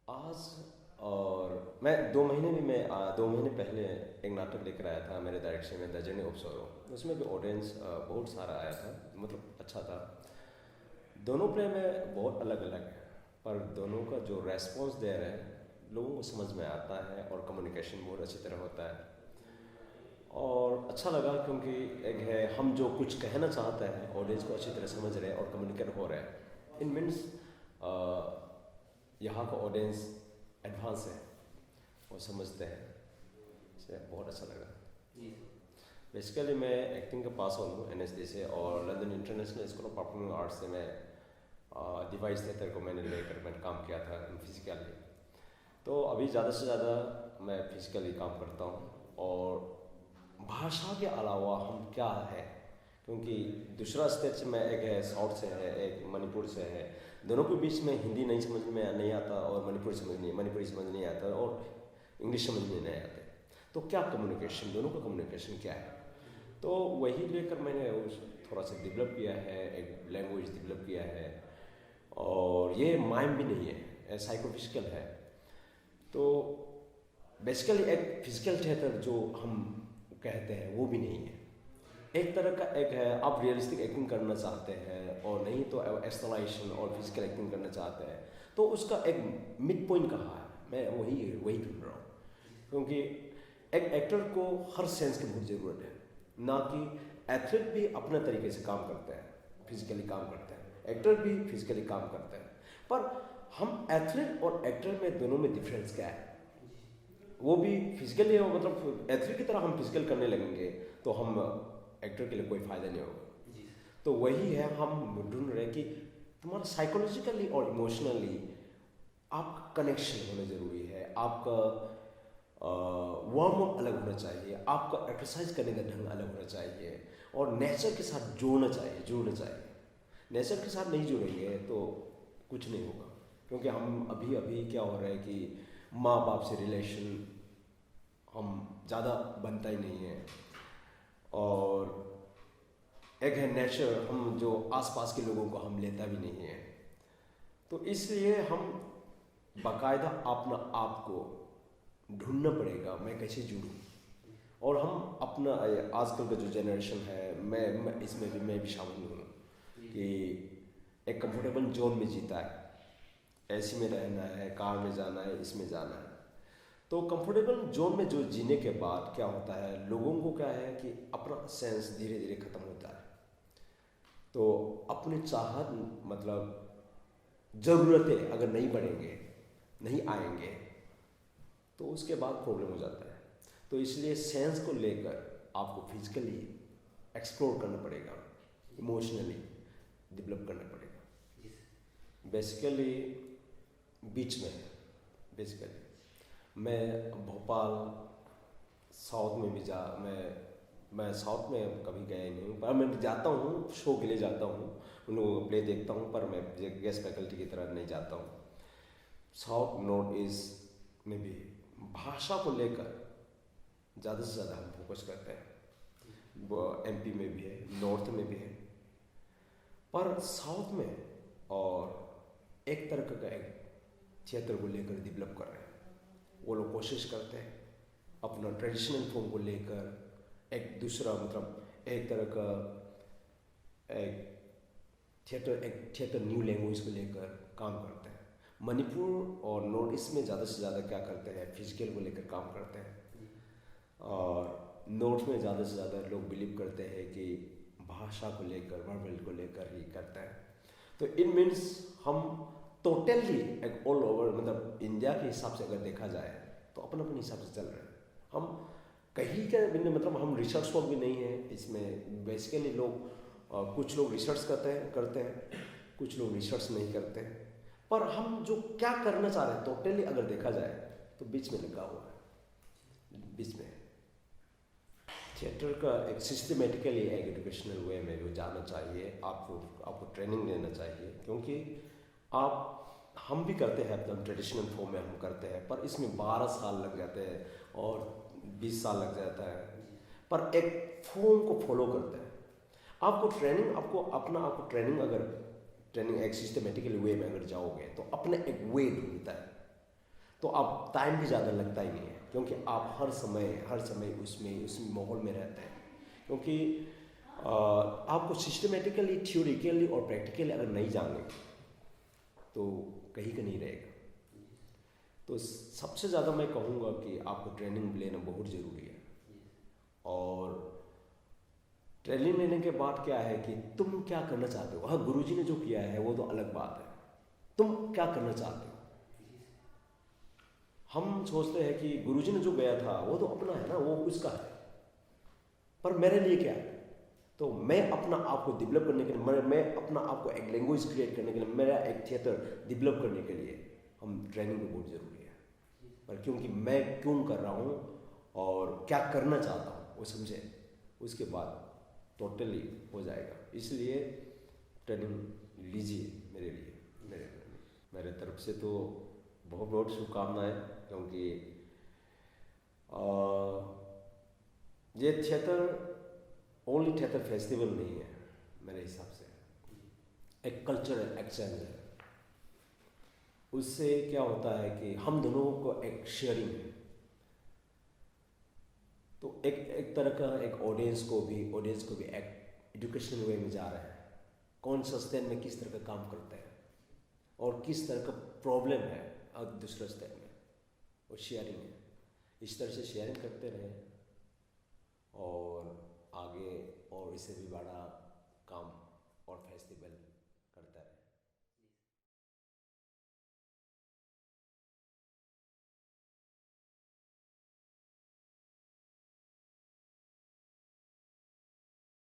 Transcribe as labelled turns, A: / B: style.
A: आज और मैं 2 महीने में मैं 2 महीने पहले एक नाटक लेकर आया था मेरे डायरेक्शन में, द जर्नी ऑफ सोरो। उसमें भी ऑडियंस बहुत सारा आया था, मतलब अच्छा था। दोनों प्ले में बहुत अलग अलग है, पर दोनों का जो रेस्पॉन्स दे रहे हैं लोगों को समझ में आता है और कम्युनिकेशन बहुत अच्छी तरह होता है। और अच्छा लगा क्योंकि एक है हम जो कुछ कहना चाहते हैं ऑडियंस को अच्छी तरह समझ रहे हैं और कम्युनिकेट हो रहे हैं। इन मीन्स यहाँ का ऑडियंस एडवांस है, वो समझते हैं। इससे बहुत अच्छा लगा।
B: जी।
A: बेसिकली मैं एक्टिंग का पास आउट हूँ एनएसडी से, और London international school of performing arts से मैं डिवाइस थिएटर को मैंने काम किया था फिजिकली। तो अभी ज़्यादा से ज़्यादा मैं फिजिकली काम करता हूँ। और भाषा के अलावा हम क्या है, क्योंकि दूसरा स्टेट से मैं, एक है साउथ से है, एक मणिपुर से है। दोनों के बीच में हिंदी नहीं समझ में नहीं आता, और मणिपुरी समझ नहीं आता, और इंग्लिश समझ में नहीं आते। तो क्या कम्युनिकेशन, दोनों का कम्युनिकेशन क्या है, तो वही लेकर मैंने थोड़ा सा डेवलप किया है, एक लैंग्वेज डेवलप किया है। और ये माइम भी नहीं है, साइकोफिजिकल है। तो बेसिकली एक फिजिकल थिएटर जो हम कहते हैं वो भी नहीं है। एक तरह का एक है, आप रियलिस्टिक एक्टिंग करना चाहते हैं और नहीं तो एक्सटर्नाइजेशन और फिजिकल एक्टिंग करना चाहते हैं, तो उसका एक मिड पॉइंट कहाँ है, मैं वही वही ढूंढ रहा हूँ। क्योंकि एक एक्टर को हर सेंस की बहुत ज़रूरत है, ना कि एथलीट भी अपने तरीके से काम करते हैं, फिजिकली काम करते हैं, एक्टर भी फिजिकली काम करते हैं। पर हम एथलीट और एक्टर में दोनों में डिफरेंस क्या है, वो भी फिजिकली हो, मतलब एथलीट की तरह हम फिजिकल करने लगेंगे तो हम एक्टर के लिए कोई फ़ायदा नहीं होगा।
B: जी।
A: तो वही है, हम ढूंढ रहे हैं कि तुम्हारा साइकोलॉजिकली और इमोशनली आपका कनेक्शन होना ज़रूरी है। आपका वार्म अप अलग होना चाहिए, आपका एक्सरसाइज करने का ढंग अलग होना चाहिए, और नेचर के साथ जुड़ना चाहिए। नेचर के साथ नहीं जुड़ेंगे तो कुछ नहीं होगा। क्योंकि हम अभी अभी क्या हो रहा है कि माँ बाप से रिलेशन हम ज़्यादा बनता ही नहीं है, और एक है नेचर, हम जो आसपास के लोगों को हम लेता भी नहीं है। तो इसलिए हम बाकायदा अपना आप को ढूंढना पड़ेगा, मैं कैसे जुड़ूं। और हम अपना आजकल का जो जनरेशन है, मैं इसमें भी मैं भी शामिल हूँ कि एक कंफर्टेबल जोन में जीता है, एसी में रहना है, कार में जाना है, इसमें जाना है। तो कंफर्टेबल जोन में जो जीने के बाद क्या होता है, लोगों को क्या है कि अपना सेंस धीरे धीरे खत्म होता है। तो अपनी चाहत, मतलब ज़रूरतें अगर नहीं बढ़ेंगे, नहीं आएंगे, तो उसके बाद प्रॉब्लम हो जाता है। तो इसलिए सेंस को लेकर आपको फिजिकली एक्सप्लोर करना पड़ेगा, इमोशनली डेवलप करना पड़ेगा। बेसिकली बीच में, बेसिकली मैं भोपाल साउथ में भी मैं साउथ में कभी गया ही नहीं हूँ, पर मैं जाता हूँ, शो के लिए जाता हूँ, उन लोगों को प्ले देखता हूँ, पर मैं गेस्ट फैकल्टी की तरह नहीं जाता हूँ। साउथ नॉर्थ ईस्ट में भी भाषा को लेकर ज़्यादा से ज़्यादा हम फोकस करते हैं। वो एमपी में भी है, नॉर्थ में भी है, पर साउथ में और एक तरह का एक थिएटर को लेकर डेवलप कर रहे हैं। वो लोग कोशिश करते हैं अपना ट्रेडिशनल फॉर्म को लेकर एक दूसरा, मतलब एक तरह का एक थिएटर न्यू लैंग्वेज को लेकर काम करते हैं। मणिपुर और नॉर्थ ईस्ट में ज़्यादा से ज़्यादा क्या करते हैं, फिजिकल को लेकर काम करते हैं। और नॉर्थ में ज़्यादा से ज़्यादा लोग बिलीव करते हैं कि भाषा को लेकर, वर्बल को लेकर ही करते हैं। तो इन मीन्स हम टोटली एक ऑल ओवर, मतलब इंडिया के हिसाब से अगर देखा जाए तो अपन अपने हिसाब से चल रहे हैं। हम कहीं के बिना, मतलब हम रिसर्च वर्क भी नहीं है इसमें। बेसिकली लोग कुछ लोग रिसर्च करते हैं, कुछ लोग रिसर्च नहीं करते हैं। पर हम जो क्या करना चाह रहे हैं टोटली अगर देखा जाए तो बीच में लगा हुआ है। बीच में थिएटर का एक सिस्टमेटिकली एक एजुकेशनल वे में भी जाना चाहिए, आपको ट्रेनिंग लेना चाहिए। क्योंकि हम भी करते हैं एकदम ट्रेडिशनल फॉर्म में हम करते हैं, पर इसमें 12 साल लग जाते हैं और 20 साल लग जाता है, पर एक फॉर्म को फॉलो करते हैं। आपको ट्रेनिंग अगर ट्रेनिंग एक सिस्टमेटिकली वे में अगर जाओगे तो अपने एक वे ढूंढता है। तो आप टाइम भी ज़्यादा लगता ही नहीं है, क्योंकि आप हर समय उसमें माहौल में रहते हैं। क्योंकि आपको सिस्टमेटिकली, थ्योरिकली और प्रैक्टिकली अगर नहीं जानेंगे तो कहीं का नहीं रहेगा। तो सबसे ज़्यादा मैं कहूँगा कि आपको ट्रेनिंग लेना बहुत ज़रूरी है। और ट्रेनिंग लेने के बाद क्या है कि तुम क्या करना चाहते हो। हाँ, गुरुजी ने जो किया है वो तो अलग बात है, तुम क्या करना चाहते हो। हम सोचते हैं कि गुरुजी ने जो गया था वो तो अपना है ना, वो उसका है, पर मेरे लिए क्या है। तो मैं अपना आप को डेवलप करने के लिए, मैं अपना आप को एक लैंग्वेज क्रिएट करने के लिए, मेरा एक थिएटर डेवलप करने के लिए हम ट्रेनिंग भी बहुत ज़रूरी है। पर क्योंकि मैं क्यों कर रहा हूँ और क्या करना चाहता हूँ वो समझे, उसके बाद टोटली हो जाएगा। इसलिए ट्रेनिंग लीजिए मेरे लिए, मेरे तरफ से तो बहुत बहुत शुभकामनाएं। क्योंकि ये थिएटर ओनली थिएटर फेस्टिवल नहीं है, मेरे हिसाब से एक कल्चरल एक्सचेंज है। उससे क्या होता है कि हम दोनों को एक शेयरिंग है। तो एक तरह का एक ऑडियंस को भी एक एजुकेशनल वे में जा रहे हैं। कौन सा स्टेट में किस तरह का काम करते हैं और किस तरह का प्रॉब्लम है और दूसरे स्टेट में, वो शेयरिंग है। इस तरह से शेयरिंग करते रहे और आगे और इससे भी बड़ा काम और फेस्टिवल